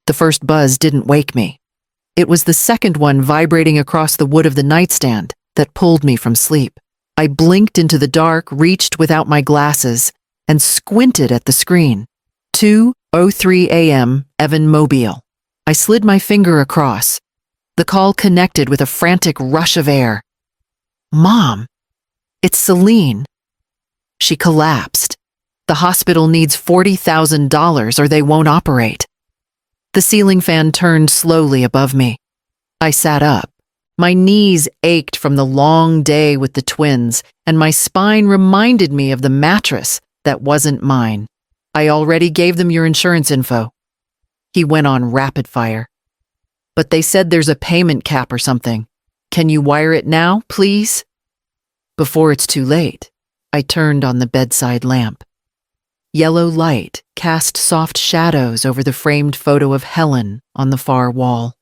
The first buzz didn't wake me. It was the second one vibrating across the wood of the nightstand that pulled me from sleep. I blinked into the dark, reached without my glasses, and squinted at the screen. 2:03 a.m., Evan Mobile. I slid my finger across. The call connected with a frantic rush of air. Mom, it's Celine. She collapsed. The hospital needs $40,000 or they won't operate. The ceiling fan turned slowly above me. I sat up. My knees ached from the long day with the twins, and my spine reminded me of the mattress that wasn't mine. I already gave them your insurance info. He went on rapid fire. But they said there's a payment cap or something. Can you wire it now, please? Before it's too late, I turned on the bedside lamp. Yellow light cast soft shadows over the framed photo of Helen on the far wall.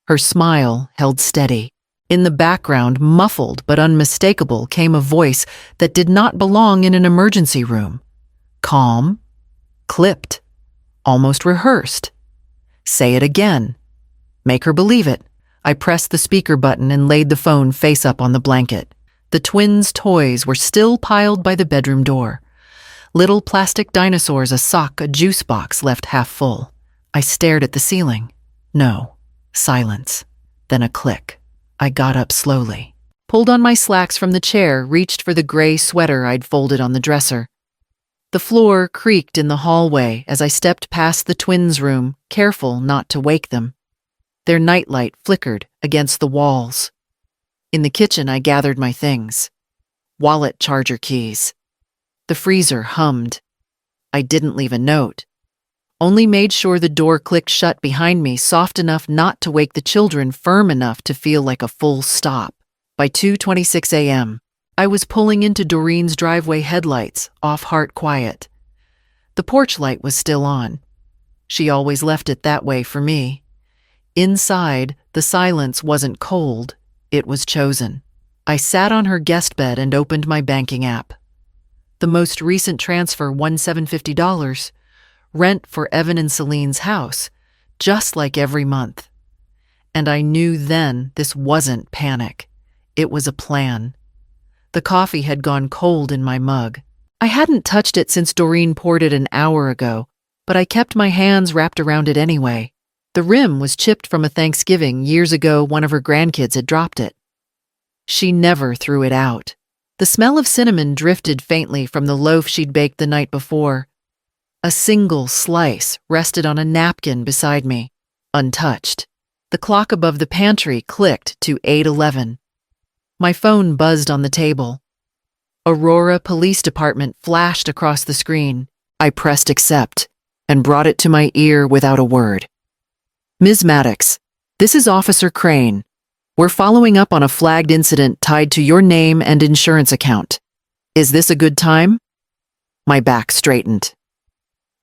Her smile held steady. In the background, muffled but unmistakable, came a voice that did not belong in an emergency room. Calm, clipped, almost rehearsed. Say it again. Make her believe it. I pressed the speaker button and laid the phone face up on the blanket. The twins' toys were still piled by the bedroom door. Little plastic dinosaurs, a sock, a juice box left half full. I stared at the ceiling. No. Silence. Then a click. I got up slowly, pulled on my slacks from the chair, reached for the gray sweater I'd folded on the dresser. The floor creaked in the hallway as I stepped past the twins' room, careful not to wake them. Their nightlight flickered against the walls. In the kitchen, I gathered my things. Wallet, charger keys. The freezer hummed. I didn't leave a note. Only made sure the door clicked shut behind me, soft enough not to wake the children, firm enough to feel like a full stop. By 2:26 a.m., I was pulling into Doreen's driveway headlights, off heart quiet. The porch light was still on. She always left it that way for me. Inside, the silence wasn't cold, it was chosen. I sat on her guest bed and opened my banking app. The most recent transfer, $1,750. Rent for Evan and Celine's house, just like every month. And I knew then this wasn't panic. It was a plan. The coffee had gone cold in my mug. I hadn't touched it since Doreen poured it an hour ago, but I kept my hands wrapped around it anyway. The rim was chipped from a Thanksgiving years ago. One of her grandkids had dropped it. She never threw it out. The smell of cinnamon drifted faintly from the loaf she'd baked the night before. A single slice rested on a napkin beside me, untouched. The clock above the pantry clicked to 8:11. My phone buzzed on the table. Aurora Police Department flashed across the screen. I pressed accept and brought it to my ear without a word. Ms. Maddox, this is Officer Crane. We're following up on a flagged incident tied to your name and insurance account. Is this a good time? My back straightened.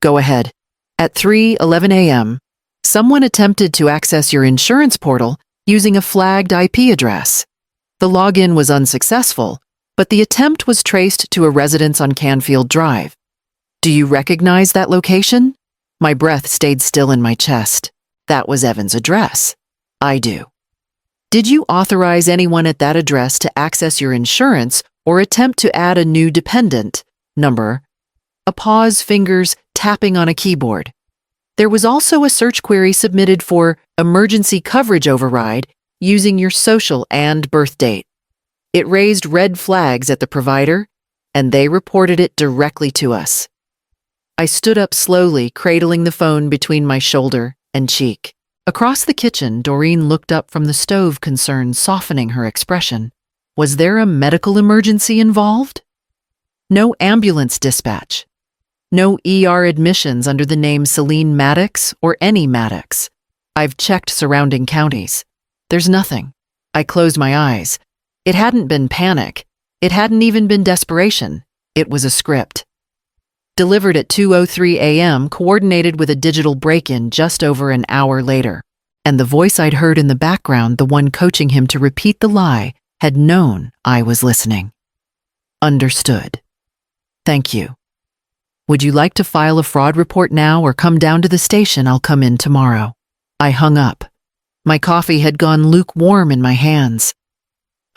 Go ahead. At 3:11 a.m., someone attempted to access your insurance portal using a flagged IP address. The login was unsuccessful, but the attempt was traced to a residence on Canfield Drive. Do you recognize that location? My breath stayed still in my chest. That was Evan's address. I do. Did you authorize anyone at that address to access your insurance or attempt to add a new dependent number? A pause, fingers tapping on a keyboard. There was also a search query submitted for emergency coverage override using your social and birth date. It raised red flags at the provider, and they reported it directly to us. I stood up slowly, cradling the phone between my shoulder and cheek. Across the kitchen, Doreen looked up from the stove, concern softening her expression. Was there a medical emergency involved? No ambulance dispatch. No ER admissions under the name Celine Maddox or any Maddox. I've checked surrounding counties. There's nothing. I closed my eyes. It hadn't been panic. It hadn't even been desperation. It was a script. Delivered at 2:03 a.m., coordinated with a digital break-in just over an hour later. And the voice I'd heard in the background, the one coaching him to repeat the lie, had known I was listening. Understood. Thank you. Would you like to file a fraud report now or come down to the station? I'll come in tomorrow. I hung up. My coffee had gone lukewarm in my hands.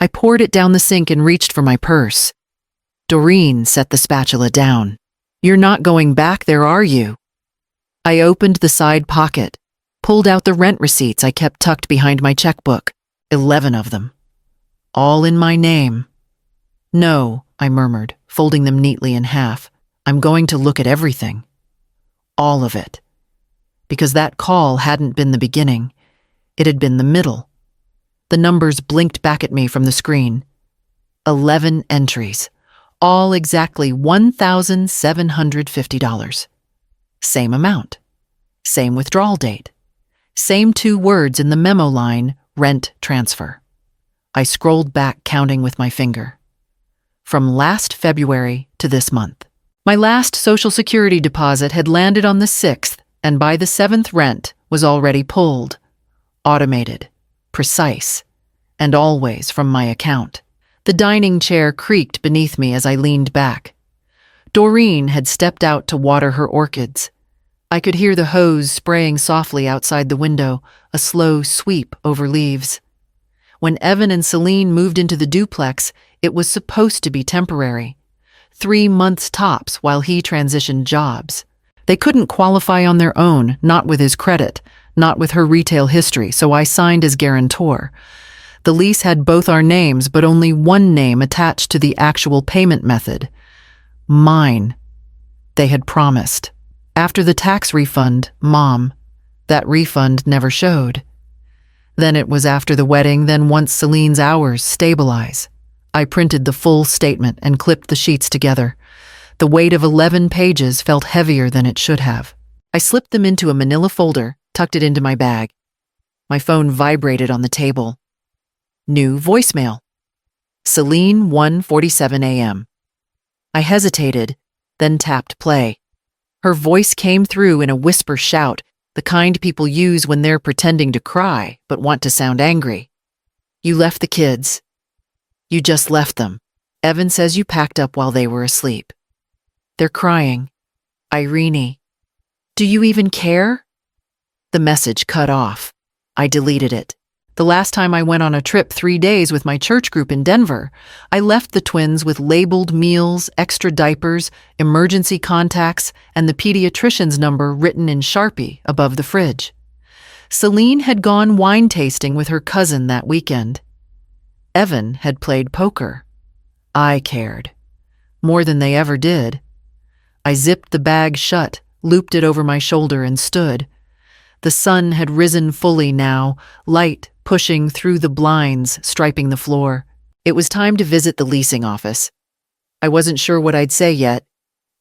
I poured it down the sink and reached for my purse. Doreen set the spatula down. You're not going back there, are you? I opened the side pocket, pulled out the rent receipts I kept tucked behind my checkbook, 11 of them. All in my name. No, I murmured, folding them neatly in half. I'm going to look at everything. All of it. Because that call hadn't been the beginning. It had been the middle. The numbers blinked back at me from the screen. 11 entries. All exactly $1,750. Same amount. Same withdrawal date. Same 2 words in the memo line, rent transfer. I scrolled back, counting with my finger. From last February to this month. My last Social Security deposit had landed on the 6th, and by the 7th rent was already pulled. Automated, precise, and always from my account. The dining chair creaked beneath me as I leaned back. Doreen had stepped out to water her orchids. I could hear the hose spraying softly outside the window, a slow sweep over leaves. When Evan and Celine moved into the duplex, it was supposed to be temporary. 3 months tops while he transitioned jobs. They couldn't qualify on their own, not with his credit, not with her retail history, so I signed as guarantor. The lease had both our names, but only one name attached to the actual payment method. Mine. They had promised. After the tax refund, Mom. That refund never showed. Then it was after the wedding, then once Celine's hours stabilize. I printed the full statement and clipped the sheets together. The weight of 11 pages felt heavier than it should have. I slipped them into a manila folder, tucked it into my bag. My phone vibrated on the table. New voicemail. Celine, 1:47 a.m. I hesitated, then tapped play. Her voice came through in a whisper shout, the kind people use when they're pretending to cry but want to sound angry. You left the kids. You just left them. Evan says you packed up while they were asleep. They're crying. Eirene. Do you even care? The message cut off. I deleted it. The last time I went on a trip 3 days with my church group in Denver, I left the twins with labeled meals, extra diapers, emergency contacts, and the pediatrician's number written in Sharpie above the fridge. Celine had gone wine tasting with her cousin that weekend. Evan had played poker. I cared. More than they ever did. I zipped the bag shut, looped it over my shoulder, and stood. The sun had risen fully now, light pushing through the blinds, striping the floor. It was time to visit the leasing office. I wasn't sure what I'd say yet,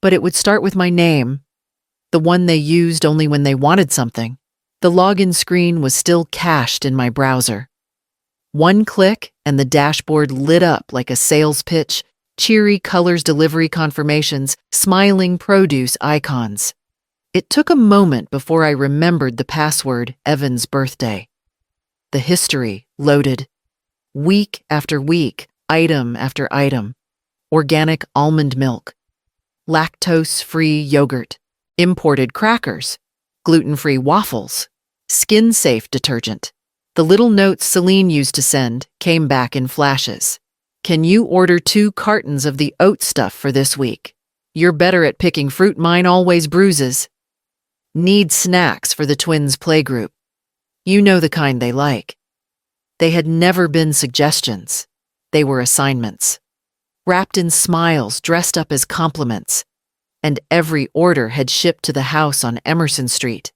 but it would start with my name, the one they used only when they wanted something. The login screen was still cached in my browser. One click and the dashboard lit up like a sales pitch, cheery colors, delivery confirmations, smiling produce icons. It took a moment before I remembered the password, Evan's birthday. The history loaded. Week after week, item after item. Organic almond milk. Lactose-free yogurt. Imported crackers. Gluten-free waffles. Skin-safe detergent. The little notes Celine used to send came back in flashes. Can you order 2 cartons of the oat stuff for this week? You're better at picking fruit, mine always bruises. Need snacks for the twins' playgroup. You know the kind they like. They had never been suggestions. They were assignments. Wrapped in smiles, dressed up as compliments. And every order had shipped to the house on Emerson Street.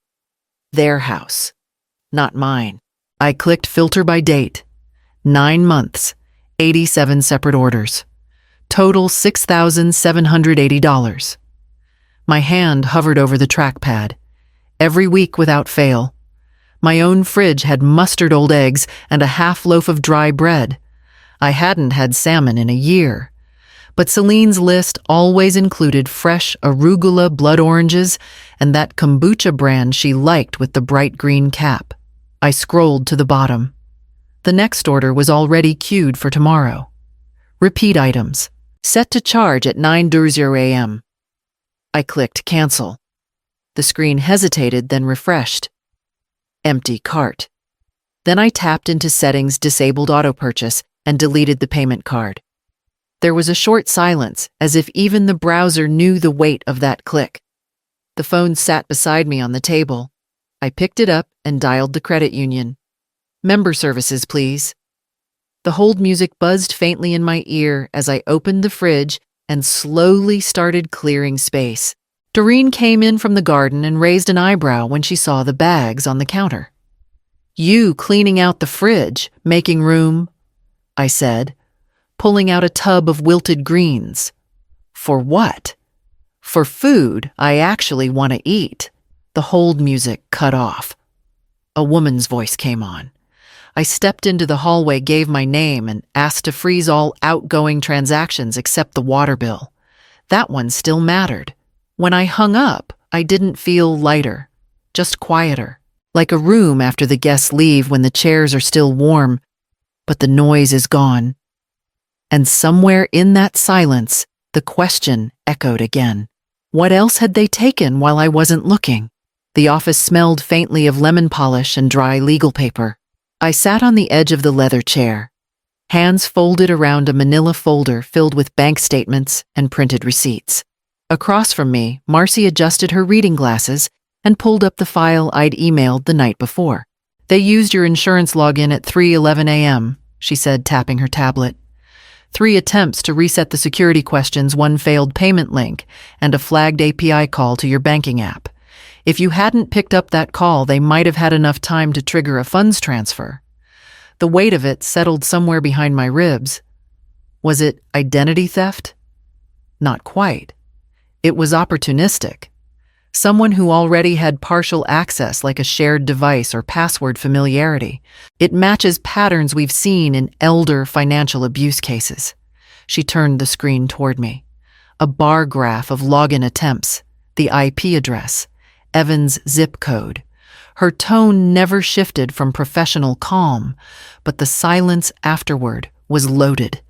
Their house, not mine. I clicked filter by date. 9 months, 87 separate orders. Total $6,780. My hand hovered over the trackpad. Every week without fail. My own fridge had mustard old eggs and a half loaf of dry bread. I hadn't had salmon in a year. But Celine's list always included fresh arugula blood oranges and that kombucha brand she liked with the bright green cap. I scrolled to the bottom. The next order was already queued for tomorrow. Repeat items, set to charge at 9:00 a.m. I clicked cancel. The screen hesitated, then refreshed. Empty cart. Then I tapped into settings, disabled auto purchase, and deleted the payment card. There was a short silence, as if even the browser knew the weight of that click. The phone sat beside me on the table. I picked it up and dialed the credit union. Member services, please. The hold music buzzed faintly in my ear as I opened the fridge and slowly started clearing space. Doreen came in from the garden and raised an eyebrow when she saw the bags on the counter. You cleaning out the fridge, making room, I said, pulling out a tub of wilted greens. For what? For food I actually want to eat. The hold music cut off. A woman's voice came on. I stepped into the hallway, gave my name, and asked to freeze all outgoing transactions except the water bill. That one still mattered. When I hung up, I didn't feel lighter, just quieter, like a room after the guests leave when the chairs are still warm, but the noise is gone. And somewhere in that silence, the question echoed again. What else had they taken while I wasn't looking? The office smelled faintly of lemon polish and dry legal paper. I sat on the edge of the leather chair, hands folded around a manila folder filled with bank statements and printed receipts. Across from me, Marcy adjusted her reading glasses and pulled up the file I'd emailed the night before. They used your insurance login at 3:11 a.m., she said, tapping her tablet. 3 attempts to reset the security questions, 1 failed payment link, and a flagged API call to your banking app. If you hadn't picked up that call, they might have had enough time to trigger a funds transfer. The weight of it settled somewhere behind my ribs. Was it identity theft? Not quite. It was opportunistic. Someone who already had partial access, like a shared device or password familiarity. It matches patterns we've seen in elder financial abuse cases. She turned the screen toward me. A bar graph of login attempts, the IP address, Evan's zip code. Her tone never shifted from professional calm, but the silence afterward was loaded,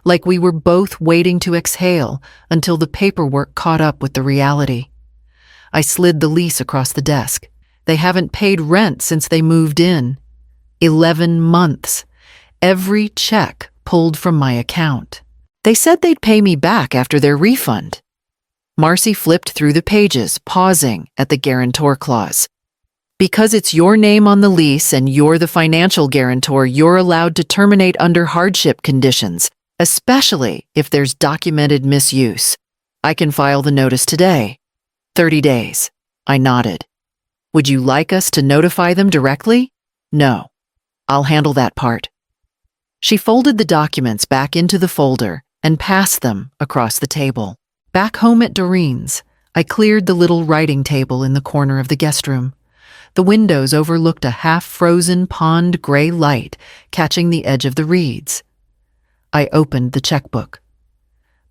like we were both waiting to exhale until the paperwork caught up with the reality. I slid the lease across the desk. They haven't paid rent since they moved in. 11 months. Every check pulled from my account. They said they'd pay me back after their refund. Marcy flipped through the pages, pausing at the guarantor clause. Because it's your name on the lease and you're the financial guarantor, you're allowed to terminate under hardship conditions, especially if there's documented misuse. I can file the notice today. 30 days. I nodded. Would you like us to notify them directly? No. I'll handle that part. She folded the documents back into the folder and passed them across the table. Back home at Doreen's, I cleared the little writing table in the corner of the guest room. The windows overlooked a half-frozen pond gray light catching the edge of the reeds. I opened the checkbook.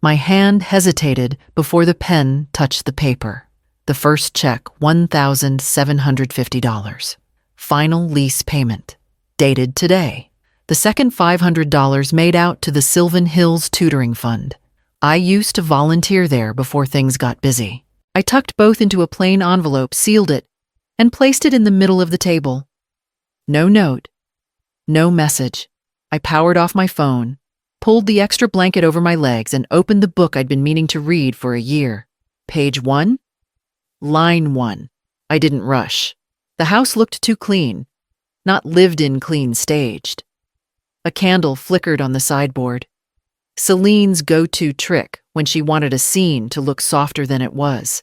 My hand hesitated before the pen touched the paper. The first check, $1,750. Final lease payment. Dated today. The second $500 made out to the Sylvan Hills Tutoring Fund. I used to volunteer there before things got busy. I tucked both into a plain envelope, sealed it, and placed it in the middle of the table. No note. No message. I powered off my phone, pulled the extra blanket over my legs, and opened the book I'd been meaning to read for a year. Page 1. Line 1. I didn't rush. The house looked too clean. Not lived in clean, staged. A candle flickered on the sideboard. Celine's go-to trick when she wanted a scene to look softer than it was.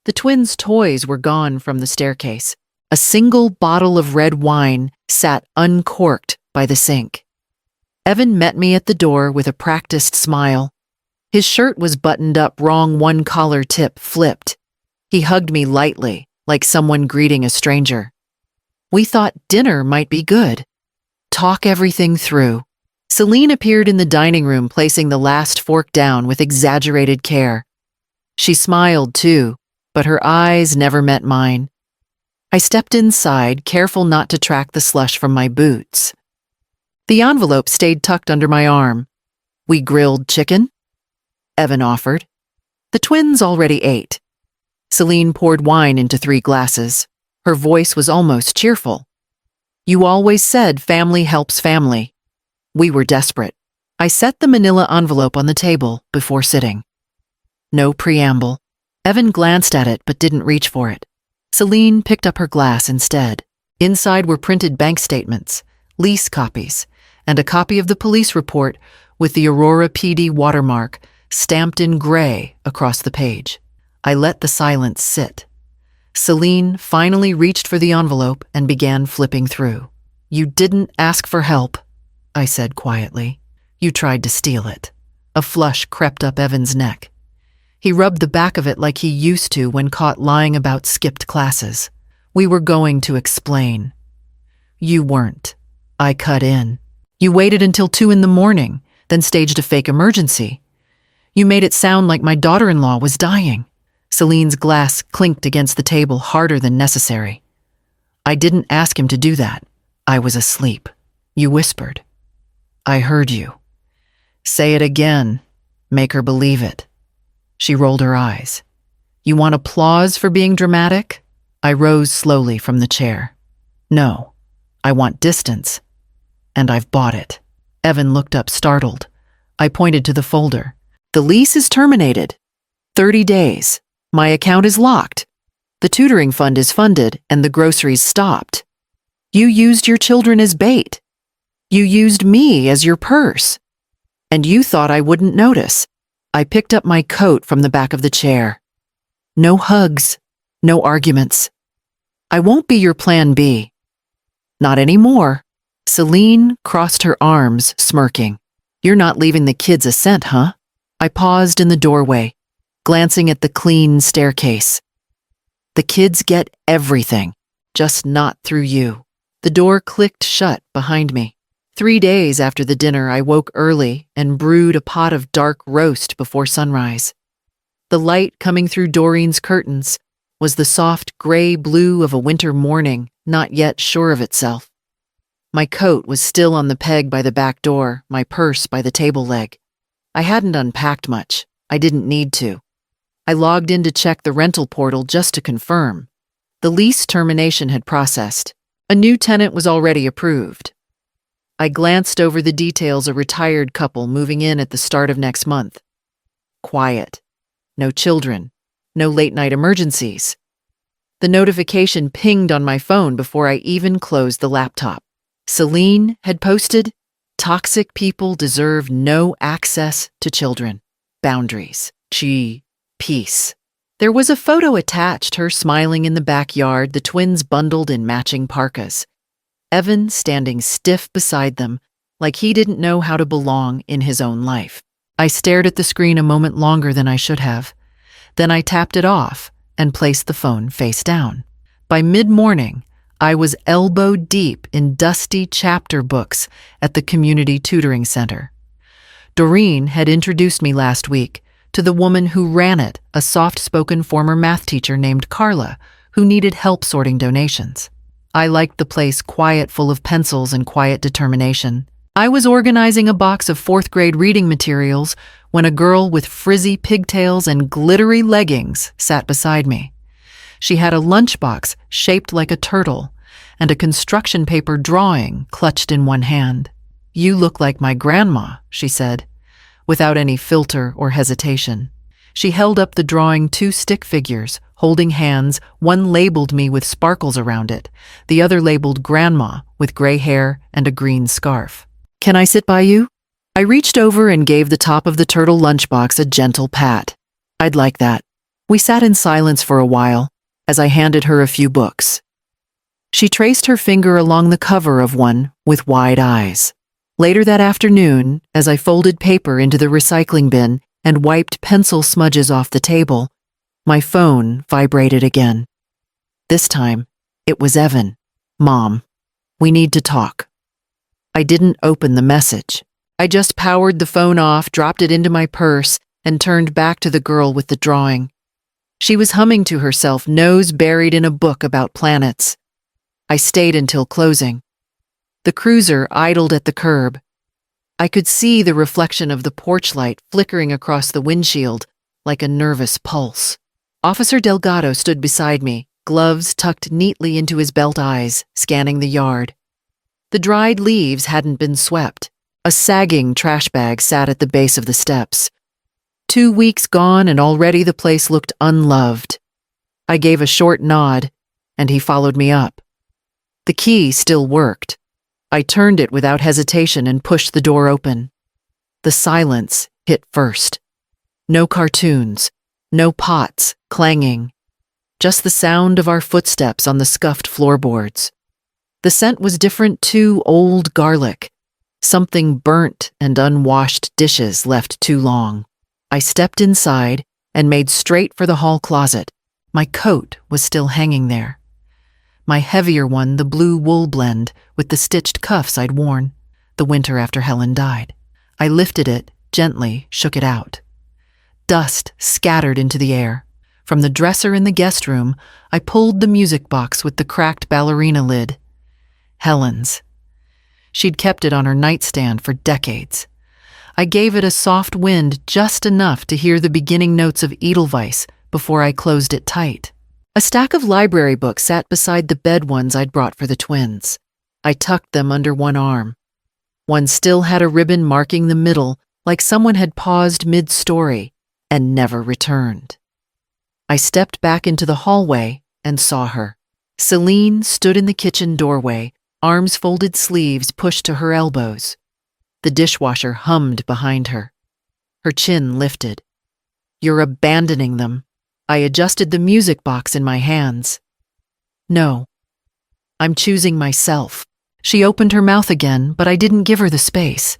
The twins' toys were gone from the staircase. A single bottle of red wine sat uncorked by the sink. Evan met me at the door with a practiced smile. His shirt was buttoned up wrong, one collar tip flipped. He hugged me lightly, like someone greeting a stranger. We thought dinner might be good. Talk everything through. Celine appeared in the dining room, placing the last fork down with exaggerated care. She smiled too, but her eyes never met mine. I stepped inside, careful not to track the slush from my boots. The envelope stayed tucked under my arm. We grilled chicken? Evan offered. The twins already ate. Celine poured wine into 3 glasses. Her voice was almost cheerful. You always said family helps family. We were desperate. I set the manila envelope on the table before sitting. No preamble. Evan glanced at it but didn't reach for it. Celine picked up her glass instead. Inside were printed bank statements, lease copies, and a copy of the police report with the Aurora PD watermark stamped in gray across the page. I let the silence sit. Celine finally reached for the envelope and began flipping through. You didn't ask for help, I said quietly. You tried to steal it. A flush crept up Evan's neck. He rubbed the back of it like he used to when caught lying about skipped classes. We were going to explain. You weren't. I cut in. You waited until 2 in the morning, then staged a fake emergency. You made it sound like my daughter-in-law was dying. Celine's glass clinked against the table harder than necessary. I didn't ask him to do that. I was asleep. You whispered. I heard you. Say it again. Make her believe it. She rolled her eyes. You want applause for being dramatic? I rose slowly from the chair. No, I want distance. And I've bought it. Evan looked up startled. I pointed to the folder. The lease is terminated. 30 days. My account is locked. The tutoring fund is funded and the groceries stopped. You used your children as bait. You used me as your purse. And you thought I wouldn't notice. I picked up my coat from the back of the chair. No hugs, no arguments. I won't be your plan B. Not anymore. Celine crossed her arms, smirking. You're not leaving the kids a cent, huh? I paused in the doorway, glancing at the clean staircase. The kids get everything, just not through you. The door clicked shut behind me. 3 days after the dinner, I woke early and brewed a pot of dark roast before sunrise. The light coming through Doreen's curtains was the soft gray blue of a winter morning, not yet sure of itself. My coat was still on the peg by the back door, my purse by the table leg. I hadn't unpacked much. I didn't need to. I logged in to check the rental portal just to confirm. The lease termination had processed. A new tenant was already approved. I glanced over the details: a retired couple moving in at the start of next month. Quiet. No children. No late-night emergencies. The notification pinged on my phone before I even closed the laptop. Celine had posted, "Toxic people deserve no access to children. Boundaries. Peace." There was a photo attached, her smiling in the backyard, the twins bundled in matching parkas. Evan standing stiff beside them, like he didn't know how to belong in his own life. I stared at the screen a moment longer than I should have. Then I tapped it off and placed the phone face down. By mid-morning, I was elbow deep in dusty chapter books at the community tutoring center. Doreen had introduced me last week to the woman who ran it, a soft-spoken former math teacher named Carla, who needed help sorting donations. I liked the place quiet, full of pencils and quiet determination. I was organizing a box of 4th-grade reading materials when a girl with frizzy pigtails and glittery leggings sat beside me. She had a lunchbox shaped like a turtle and a construction paper drawing clutched in one hand. "You look like my grandma," she said, without any filter or hesitation. She held up the drawing, 2 stick figures, holding hands. One labeled me with sparkles around it, the other labeled Grandma with gray hair and a green scarf. "Can I sit by you?" I reached over and gave the top of the turtle lunchbox a gentle pat. "I'd like that." We sat in silence for a while as I handed her a few books. She traced her finger along the cover of one with wide eyes. Later that afternoon, as I folded paper into the recycling bin and wiped pencil smudges off the table, my phone vibrated again. This time, it was Evan. "Mom, we need to talk." I didn't open the message. I just powered the phone off, dropped it into my purse, and turned back to the girl with the drawing. She was humming to herself, nose buried in a book about planets. I stayed until closing. The cruiser idled at the curb. I could see the reflection of the porch light flickering across the windshield, like a nervous pulse. Officer Delgado stood beside me, gloves tucked neatly into his belt eyes, scanning the yard. The dried leaves hadn't been swept. A sagging trash bag sat at the base of the steps. 2 weeks gone and already the place looked unloved. I gave a short nod, and he followed me up. The key still worked. I turned it without hesitation and pushed the door open. The silence hit first. No cartoons, no pots clanging, just the sound of our footsteps on the scuffed floorboards. The scent was different too, old garlic, something burnt and unwashed dishes left too long. I stepped inside and made straight for the hall closet. My coat was still hanging there. My heavier one, the blue wool blend with the stitched cuffs I'd worn the winter after Helen died. I lifted it, gently shook it out. Dust scattered into the air. From the dresser in the guest room, I pulled the music box with the cracked ballerina lid. Helen's. She'd kept it on her nightstand for decades. I gave it a soft wind just enough to hear the beginning notes of Edelweiss before I closed it tight. A stack of library books sat beside the bed ones I'd brought for the twins. I tucked them under one arm. One still had a ribbon marking the middle, like someone had paused mid-story and never returned. I stepped back into the hallway and saw her. Celine stood in the kitchen doorway, arms folded, sleeves pushed to her elbows. The dishwasher hummed behind her. Her chin lifted. "You're abandoning them." I adjusted the music box in my hands. "No. I'm choosing myself." She opened her mouth again, but I didn't give her the space.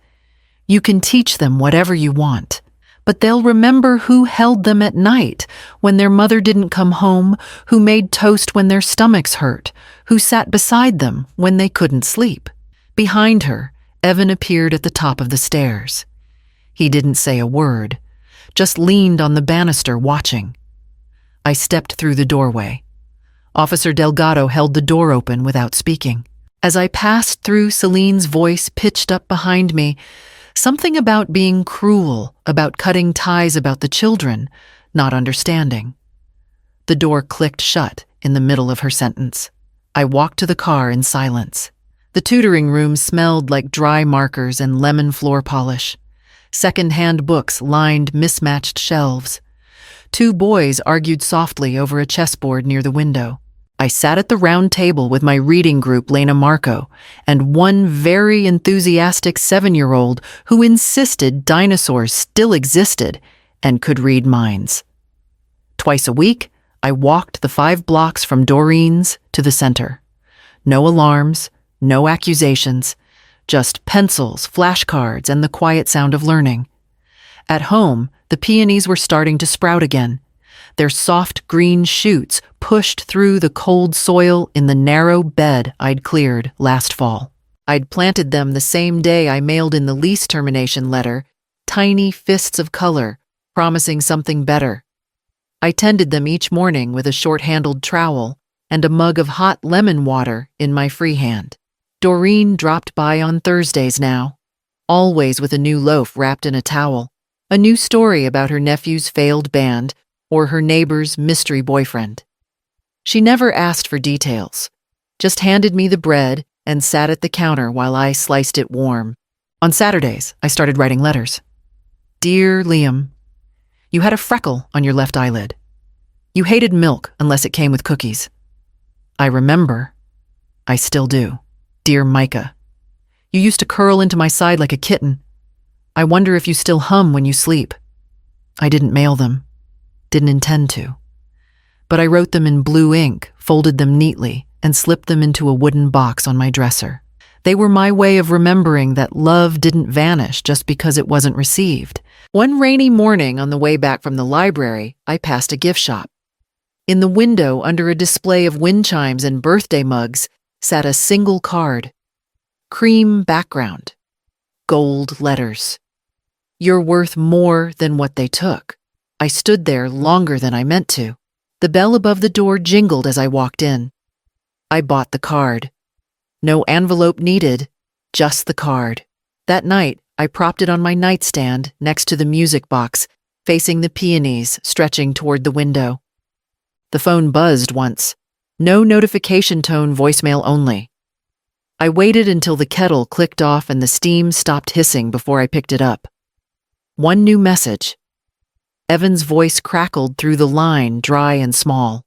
"You can teach them whatever you want, but they'll remember who held them at night when their mother didn't come home, who made toast when their stomachs hurt, who sat beside them when they couldn't sleep." Behind her, Evan appeared at the top of the stairs. He didn't say a word, just leaned on the banister watching. I stepped through the doorway. Officer Delgado held the door open without speaking. As I passed through, Celine's voice pitched up behind me, something about being cruel, about cutting ties, about the children, not understanding. The door clicked shut in the middle of her sentence. I walked to the car in silence. The tutoring room smelled like dry markers and lemon floor polish. Second-hand books lined mismatched shelves. 2 boys argued softly over a chessboard near the window. I sat at the round table with my reading group, Lena Marco, and one very enthusiastic 7-year-old who insisted dinosaurs still existed and could read minds. Twice a week, I walked the 5 blocks from Doreen's to the center. No alarms, no accusations, just pencils, flashcards, and the quiet sound of learning. At home, the peonies were starting to sprout again. Their soft green shoots pushed through the cold soil in the narrow bed I'd cleared last fall. I'd planted them the same day I mailed in the lease termination letter, tiny fists of color, promising something better. I tended them each morning with a short-handled trowel and a mug of hot lemon water in my free hand. Doreen dropped by on Thursdays now, always with a new loaf wrapped in a towel, a new story about her nephew's failed band or her neighbor's mystery boyfriend. She never asked for details, just handed me the bread and sat at the counter while I sliced it warm. On Saturdays, I started writing letters. "Dear Liam, you had a freckle on your left eyelid. You hated milk unless it came with cookies. I remember. I still do. Dear Micah, you used to curl into my side like a kitten. I wonder if you still hum when you sleep. I didn't mail them. Didn't intend to. But I wrote them in blue ink, folded them neatly, and slipped them into a wooden box on my dresser. They were my way of remembering that love didn't vanish just because it wasn't received. One rainy morning on the way back from the library, I passed a gift shop. In the window, under a display of wind chimes and birthday mugs, sat a single card. Cream background. Gold letters. You're worth more than what they took. I stood there longer than I meant to. The bell above the door jingled as I walked in. I bought the card. No envelope needed, just the card. That night, I propped it on my nightstand next to the music box, facing the peonies stretching toward the window. The phone buzzed once. No notification tone, voicemail only. I waited until the kettle clicked off and the steam stopped hissing before I picked it up. One new message. Evan's voice crackled through the line, dry and small.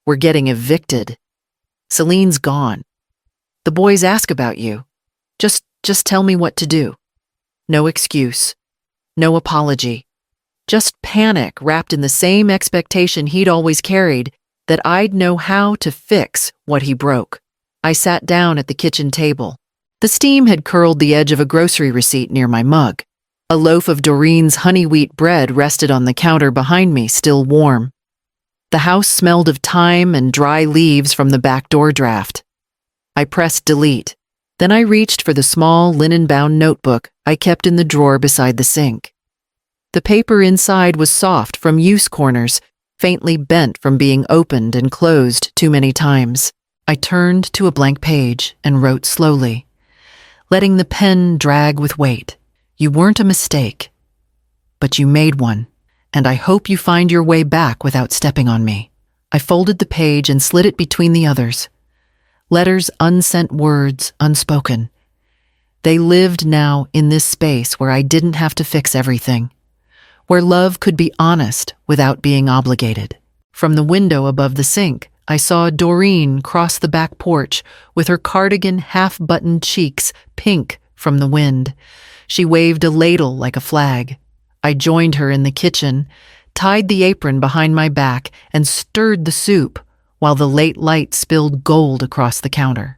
"We're getting evicted. Celine's gone. The boys ask about you. Just tell me what to do." No excuse. No apology. Just panic wrapped in the same expectation he'd always carried, that I'd know how to fix what he broke. I sat down at the kitchen table. The steam had curled the edge of a grocery receipt near my mug. A loaf of Doreen's honey wheat bread rested on the counter behind me, still warm. The house smelled of thyme and dry leaves from the back door draft. I pressed delete. Then I reached for the small linen-bound notebook I kept in the drawer beside the sink. The paper inside was soft from use corners, faintly bent from being opened and closed too many times. I turned to a blank page and wrote slowly, letting the pen drag with weight. "You weren't a mistake, but you made one, and I hope you find your way back without stepping on me." I folded the page and slid it between the others. Letters, unsent words, unspoken. They lived now in this space where I didn't have to fix everything, where love could be honest without being obligated. From the window above the sink, I saw Doreen cross the back porch with her cardigan half-buttoned cheeks pink from the wind. She waved a ladle like a flag. I joined her in the kitchen, tied the apron behind my back, and stirred the soup while the late light spilled gold across the counter.